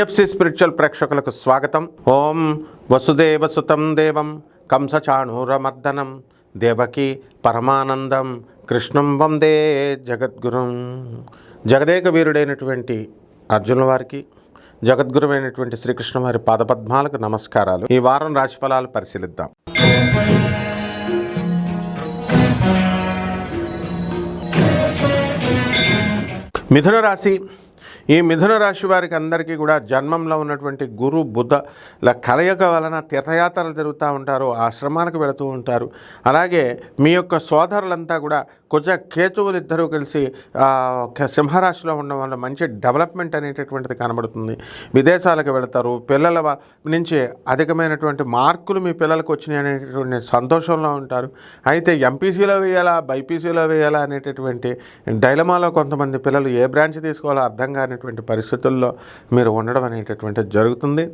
TFC spiritual ప్రేక్షకులకు స్వాగతం. ఓం వసుదేవసుతం దేవం కంసచాణూరమర్దనం దేవకి పరమానందం కృష్ణం వందే జగద్గురుం. జగదేక వీరుడైనటువంటి అర్జునుల వారికి, జగద్గురువైనటువంటి శ్రీకృష్ణ వారి పాదపద్మాలకు నమస్కారాలు. ఈ వారం రాశిఫలాలు పరిశీలిద్దాం. మిథున రాశి. ఈ మిథున రాశి వారికి అందరికీ కూడా జన్మంలో ఉన్నటువంటి గురు బుధల కలయిక వలన తీర్థయాత్రలు జరుగుతూ ఉంటారు, ఆశ్రమాలకు వెళుతూ ఉంటారు. అలాగే మీ యొక్క సోదరులంతా కూడా కుజ కేతువులు ఇద్దరూ కలిసి సింహరాశిలో ఉండడం వల్ల మంచి డెవలప్మెంట్ అనేటటువంటిది కనబడుతుంది. విదేశాలకు వెళతారు. పిల్లల నుంచి అధికమైనటువంటి మార్కులు మీ పిల్లలకు వచ్చినాయి అనేటటువంటి సంతోషంలో ఉంటారు. అయితే ఎంపీసీలో వేయాలా బైపీసీలో వేయాలా అనేటటువంటి డైలమాలో కొంతమంది పిల్లలు ఏ బ్రాంచ్ తీసుకోవాలో అర్థం కానిటువంటి పరిస్థితుల్లో మీరు ఉండడం అనేటటువంటిది జరుగుతుంది.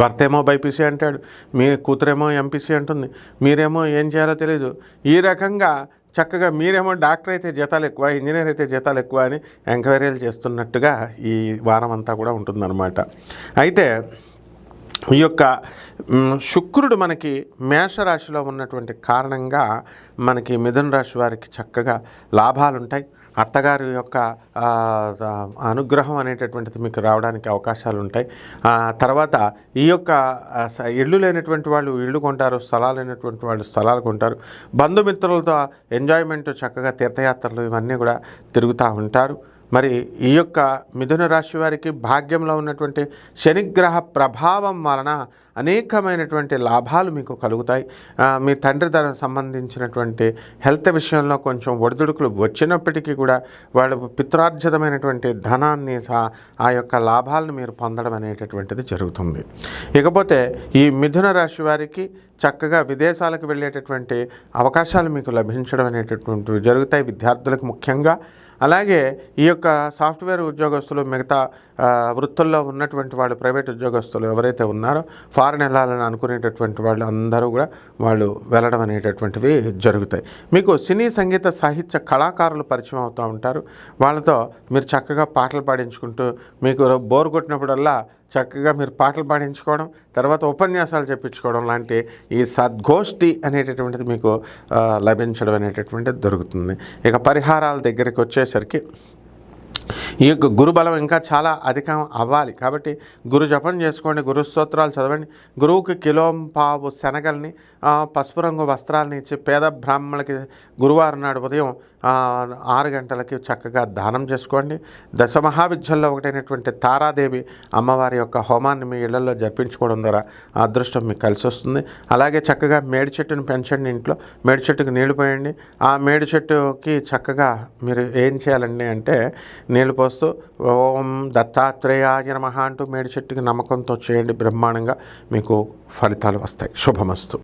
భర్త ఏమో బైపీసీ అంటాడు, మీ కూతురేమో ఎంపీసీ అంటుంది, మీరేమో ఏం చేయాలో తెలీదు. ఈ రకంగా చక్కగా మీరేమో డాక్టర్ అయితే జీతాలు ఎక్కువ, ఇంజనీర్ అయితే జీతాలు ఎక్కువ అని ఎంక్వైరీలు చేస్తున్నట్టుగా ఈ వారం అంతా కూడా ఉంటుందన్నమాట. అయితే ఈ యొక్క శుక్రుడు మనకి మేషరాశిలో ఉన్నటువంటి కారణంగా మనకి మిథున రాశి వారికి చక్కగా లాభాలు ఉంటాయి. అత్తగారి యొక్క అనుగ్రహం అనేటటువంటిది మీకు రావడానికి అవకాశాలు ఉంటాయి. తర్వాత ఈ యొక్క ఇళ్ళు లేనటువంటి వాళ్ళు ఇళ్ళు కొంటారు, స్థలాలు లేనటువంటి వాళ్ళు స్థలాలు కొంటారు. బంధుమిత్రులతో ఎంజాయ్మెంట్, చక్కగా తీర్థయాత్రలు ఇవన్నీ కూడా తిరుగుతూ ఉంటారు. మరి ఈ యొక్క మిథున రాశి వారికి భాగ్యంలో ఉన్నటువంటి శనిగ్రహ ప్రభావం వలన అనేకమైనటువంటి లాభాలు మీకు కలుగుతాయి. మీ తండ్రి తనకు సంబంధించినటువంటి హెల్త్ విషయంలో కొంచెం ఒడిదుడుకులు వచ్చినప్పటికీ కూడా వాళ్ళు పిత్రార్జితమైనటువంటి ధనాన్ని ఆ యొక్క లాభాలను మీరు పొందడం అనేటటువంటిది జరుగుతుంది. ఇకపోతే ఈ మిథున రాశి వారికి చక్కగా విదేశాలకు వెళ్ళేటటువంటి అవకాశాలు మీకు లభించడం అనేటటువంటివి జరుగుతాయి, విద్యార్థులకు ముఖ్యంగా. అలాగే ఈ యొక్క సాఫ్ట్వేర్ ఉద్యోగస్తులు, మిగతా వృత్తుల్లో ఉన్నటువంటి వాళ్ళు, ప్రైవేట్ ఉద్యోగస్తులు ఎవరైతే ఉన్నారో ఫారెన్ వెళ్ళాలని అనుకునేటటువంటి వాళ్ళు అందరూ కూడా వాళ్ళు వెళ్ళడం అనేటటువంటివి జరుగుతాయి. మీకు సినీ సంగీత సాహిత్య కళాకారులు పరిచయం అవుతూ ఉంటారు. వాళ్ళతో మీరు చక్కగా పాటలు పాడించుకుంటూ, మీకు బోర్ కొట్టినప్పుడల్లా చక్కగా మీరు పాటలు పాడించుకోవడం, తర్వాత ఉపన్యాసాలు చెప్పించుకోవడం లాంటి ఈ సద్గోష్ఠి అనేటటువంటిది మీకు లభించడం అనేటటువంటిది దొరుకుతుంది. ఇక పరిహారాల దగ్గరికి వచ్చేసరికి ఈ యొక్క గురుబలం ఇంకా చాలా అధికం అవ్వాలి కాబట్టి గురు జపం చేసుకోండి, గురు స్తోత్రాలు చదవండి. గురువుకి కిలోంపావు శనగల్ని, పసుపు రంగు వస్త్రాలని ఇచ్చి పేద బ్రాహ్మణులకి గురువారం నాడు ఉదయం 6 గంటలకి చక్కగా దానం చేసుకోండి. దశమహావిద్యల్లో ఒకటైనటువంటి తారాదేవి అమ్మవారి యొక్క హోమాన్ని మీ ఇళ్లలో జరిపించుకోవడం ద్వారా అదృష్టం మీకు కలిసి వస్తుంది. అలాగే చక్కగా మేడి చెట్టును పెంచండి. ఇంట్లో మేడి చెట్టుకు నీళ్లు పోయండి. ఆ మేడి చెట్టుకి చక్కగా మీరు ఏం చేయాలండి అంటే నీళ్లు పోస్తూ ఓం దత్తాత్రేయాయ నమః అంటూ మేడి చెట్టుకి నమ్మకంతో చేయండి. బ్రహ్మాండంగా మీకు ఫలితాలు వస్తాయి. శుభమస్తు.